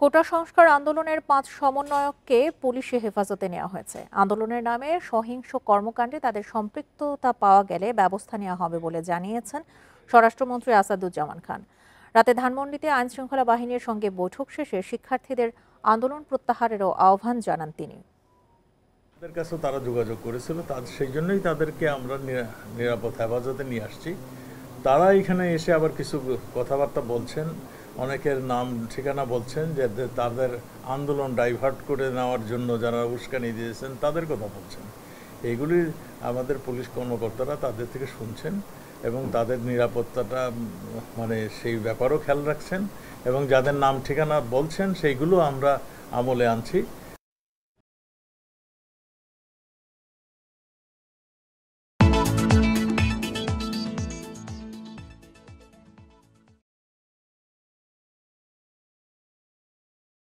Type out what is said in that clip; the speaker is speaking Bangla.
কোটা সংস্কার আন্দোলনের ৫ সমন্বয়ককে পুলিশি হেফাজতে নেওয়া হয়েছে। আন্দোলনের নামে সহিংস কর্মকাণ্ডে তাদের সম্পৃক্ততা পাওয়া গেলে ব্যবস্থা নেওয়া হবে বলে জানিয়েছেন স্বরাষ্ট্রমন্ত্রী আসাদুজ্জামান খান। রাতে ধানমন্ডিতে আইনশৃঙ্খলা বাহিনীর সঙ্গে বৈঠক শেষে শিক্ষার্থীদের আন্দোলন প্রত্যাহারেরও আহ্বান জানান তিনি। তাদের কাছে তারা যোগাযোগ করেছিল, সেই জন্যই তাদেরকে আমরা নিরাপদ হেফাজতে নিয়ে আসছি। তারা এখানে এসে আবার কিছু কথাবার্তা বলছেন, অনেকের নাম ঠিকানা বলছেন, যে তাদের আন্দোলন ডাইভার্ট করে নেওয়ার জন্য যারা উস্কানি দিয়েছেন তাদের কথা বলছেন। এইগুলি আমাদের পুলিশ কর্মকর্তারা তাদের থেকে শুনছেন এবং তাদের নিরাপত্তাটা সেই ব্যাপারও খেয়াল রাখছেন এবং যাদের নাম ঠিকানা বলছেন সেইগুলো আমরা আমলে আনছি।